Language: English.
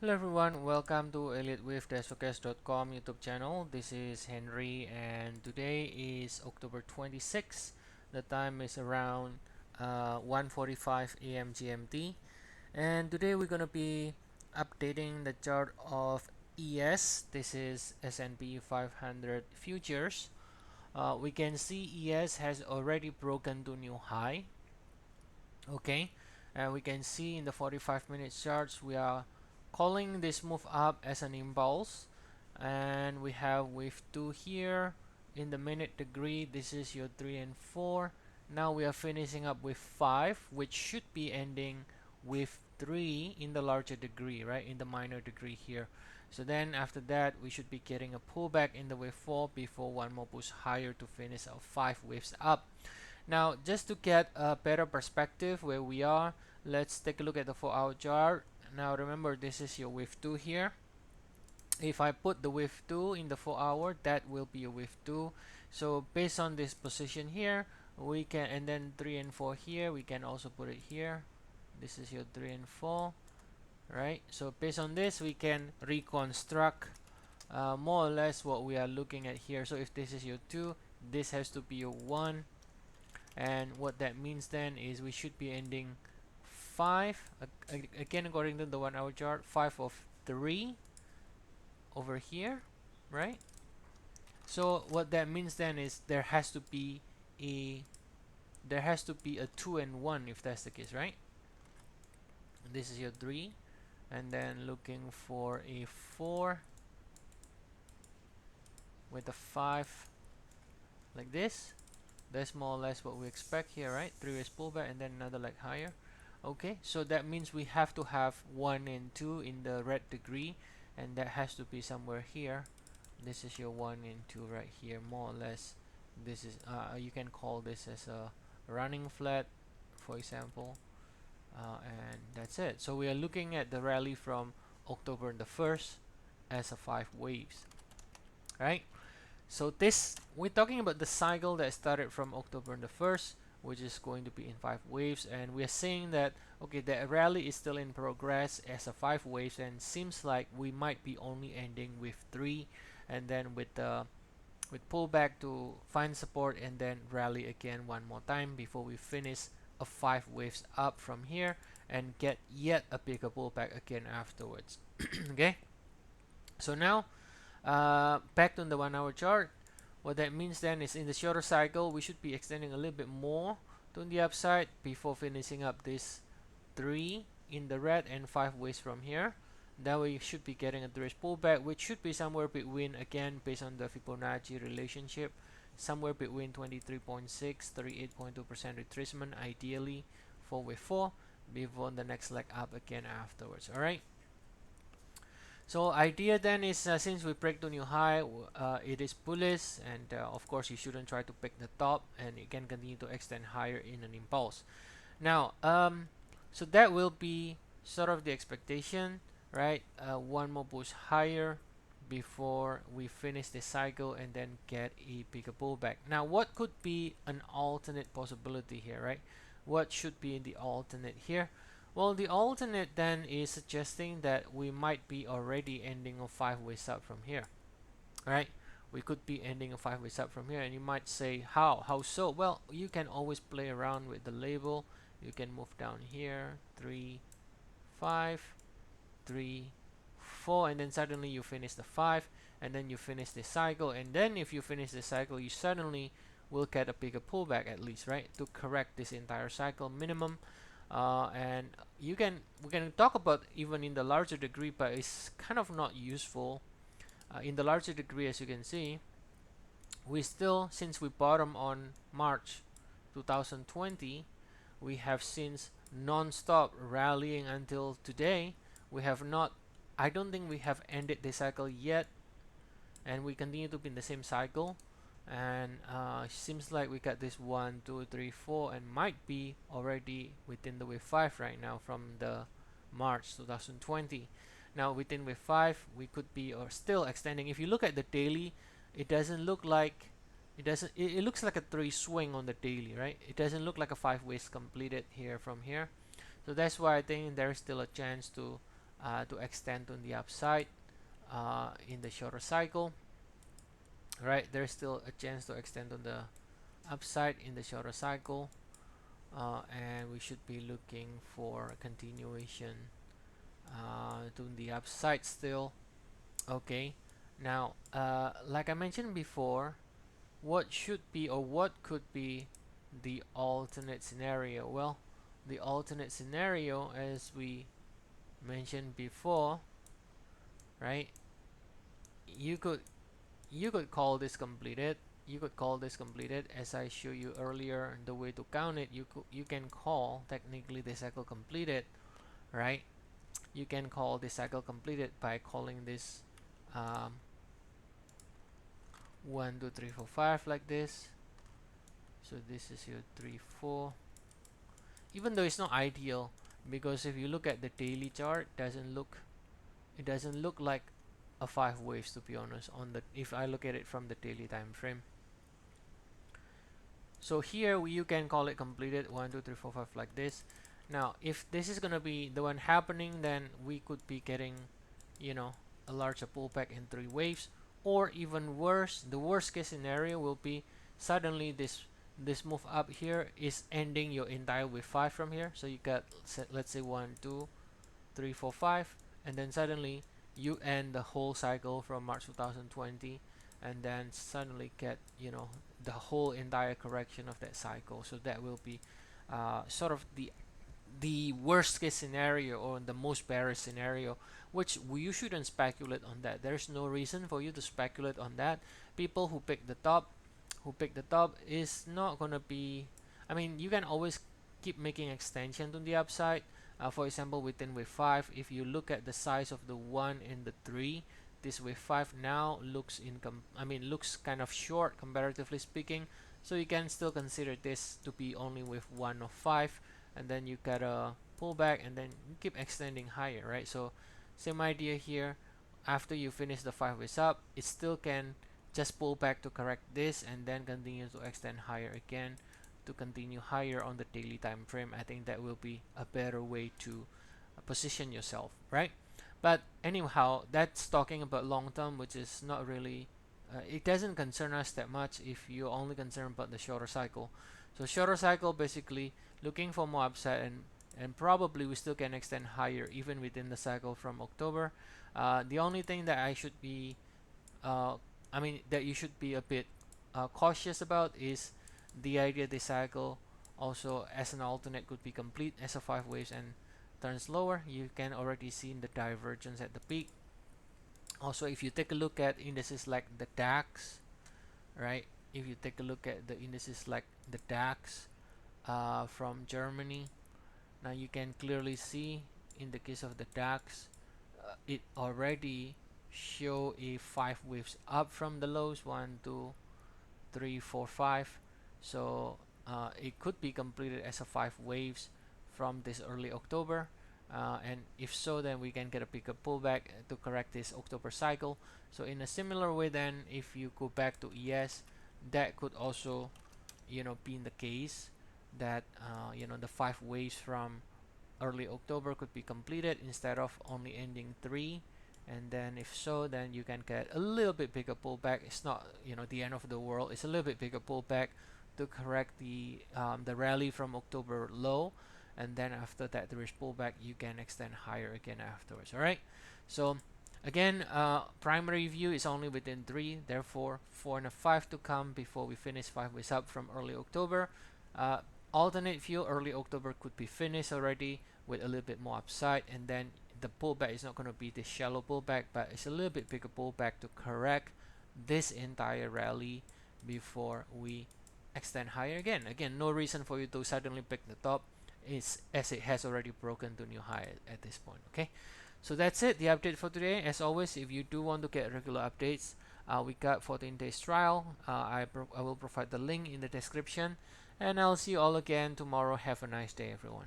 Hello everyone, welcome to Elliott Wave Forex.com YouTube channel. This is Henry and today is October 26th. The time is around 1:45 a.m. GMT, and today we're gonna be updating the chart of ES. This is S&P 500 futures. We can see ES has already broken to new high. Okay, and we can see in the 45-minute charts we are calling this move up as an impulse, and we have wave 2 here in the minute degree. This is your 3 and 4. Now we are finishing up with 5, which should be ending with 3 in the larger degree, right, in the minor degree here. So then after that we should be getting a pullback in the wave 4 before one more push higher to finish our 5 waves up. Now, just to get a better perspective where we are, let's take a look at the 4-hour chart. Now, remember, this is your wave 2 here. If I put the wave 2 in the 4-hour, that will be a wave 2. So, based on this position here, we can, and then 3 and 4 here, we can also put it here. This is your 3 and 4, right? So, based on this, we can reconstruct more or less what we are looking at here. So, if this is your 2, this has to be your 1. And what that means then is we should be ending 5 again according to the 1-hour chart, 5 of 3 over here, right? So what that means then is there has to be a 2 and 1 if that's the case, right? And this is your 3, and then looking for a 4 with a 5 like this. That's more or less what we expect here, right? 3 is pullback and then another leg higher. Okay, so that means we have to have 1 and 2 in the red degree, and that has to be somewhere here. This is your 1 and 2 right here, more or less. This is you can call this as a running flat, for example, and that's it. So we are looking at the rally from October the 1st as a 5 waves, right? So this, we're talking about the cycle that started from October the 1st, which is going to be in 5 waves, and we're saying that okay, the rally is still in progress as a 5 waves, and seems like we might be only ending with 3, and then with pullback to find support and then rally again one more time before we finish a 5 waves up from here and get yet a bigger pullback again afterwards. Okay, so now back to the 1-hour chart. What that means then is in the shorter cycle we should be extending a little bit more to the upside before finishing up this 3 in the red and 5 ways from here. That way you should be getting a 3 pullback, which should be somewhere between, again based on the Fibonacci relationship, somewhere between 23.6 38.2% retracement ideally for wave 4 before the next leg up again afterwards. Alright, so idea then is since we break the new high, it is bullish, and of course you shouldn't try to pick the top, and it can continue to extend higher in an impulse. Now, so that will be sort of the expectation, right? One more push higher before we finish the cycle and then get a bigger pullback. Now, what could be an alternate possibility here, right? What should be the alternate here? Well, the alternate then is suggesting that we might be already ending a 5 ways up from here, right? We could be ending a 5 ways up from here, and you might say, how so? Well, you can always play around with the label. You can move down here, 3 5 3 4, and then suddenly you finish the 5, and then you finish the cycle, and then if you finish the cycle you suddenly will get a bigger pullback at least, right, to correct this entire cycle minimum. And we can talk about even in the larger degree, but it's kind of not useful. In the larger degree, as you can see, we still, since we bottom on March 2020, we have since non-stop rallying until today. We have not, I don't think we have ended the cycle yet, and we continue to be in the same cycle. And seems like we got this 1 2 3 4 and might be already within the wave 5 right now from the March 2020. Now within wave 5 we could be or still extending. If you look at the daily, it doesn't look like it looks like a 3 swing on the daily, right? It doesn't look like a 5 ways completed here from here. So that's why I think there is still a chance to to extend on the upside in the shorter cycle. Right, there's still a chance to extend on the upside in the shorter cycle, and we should be looking for a continuation to the upside still. Okay, now like I mentioned before, what should be or what could be the alternate scenario? Well, the alternate scenario, as we mentioned before, right, you could call this completed. You could call this completed, as I showed you earlier. The way to count it, you can call technically the cycle completed, right? You can call the cycle completed by calling this 1 2 3 4 5 like this. So this is your 3 4, even though it's not ideal, because if you look at the daily chart, it doesn't look like a 5 waves, to be honest, on the if I look at it from the daily time frame. So here you can call it completed 1 2 3 4 5 like this. Now if this is gonna be the one happening, then we could be getting, you know, a larger pullback in 3 waves, or even worse, the worst case scenario will be suddenly this move up here is ending your entire wave 5 from here. So you got, let's say 1 2 3 4 5, and then suddenly you end the whole cycle from March 2020, and then suddenly get, you know, the whole entire correction of that cycle. So that will be sort of the worst case scenario, or the most bearish scenario, which you shouldn't speculate on that. There's no reason for you to speculate on that. People who pick the top is not gonna be, I mean, you can always keep making extension to the upside. For example, within wave 5, if you look at the size of the 1 and the 3, this wave 5 now looks looks kind of short comparatively speaking. So you can still consider this to be only wave 1 of 5, and then you gotta pull back and then you keep extending higher, right? So same idea here. After you finish the 5 waves up, it still can just pull back to correct this and then continue to extend higher again, to continue higher on the daily time frame. I think that will be a better way to position yourself, right? But anyhow, that's talking about long term, which is not really it doesn't concern us that much if you're only concerned about the shorter cycle. So shorter cycle, basically looking for more upside, and probably we still can extend higher even within the cycle from October. The only thing that I should be that you should be a bit cautious about is the idea this cycle also as an alternate could be complete as a 5 waves and turns lower. You can already see in the divergence at the peak. Also, if you take a look at indices like the DAX, right? If you take a look at the indices like the DAX from Germany, now you can clearly see in the case of the DAX, it already show a 5 waves up from the lows, 1 2 3 4 5. So it could be completed as a 5 waves from this early October, and if so, then we can get a bigger pullback to correct this October cycle. So in a similar way, then if you go back to ES, that could also, you know, be in the case that you know, the 5 waves from early October could be completed instead of only ending 3. And then if so, then you can get a little bit bigger pullback. It's not, you know, the end of the world. It's a little bit bigger pullback to correct the rally from October low, and then after that there is pullback. You can extend higher again afterwards. All right. So again, primary view is only within 3, therefore 4 and a 5 to come before we finish 5 ways up from early October. Alternate view, early October could be finished already with a little bit more upside, and then the pullback is not going to be this shallow pullback, but it's a little bit bigger pullback to correct this entire rally before we extend higher again. Again, no reason for you to suddenly pick the top, as it has already broken to new high at this point. Okay, so that's it, the update for today. As always, if you do want to get regular updates, we got 14 days trial. I will provide the link in the description, and I'll see you all again tomorrow. Have a nice day, everyone.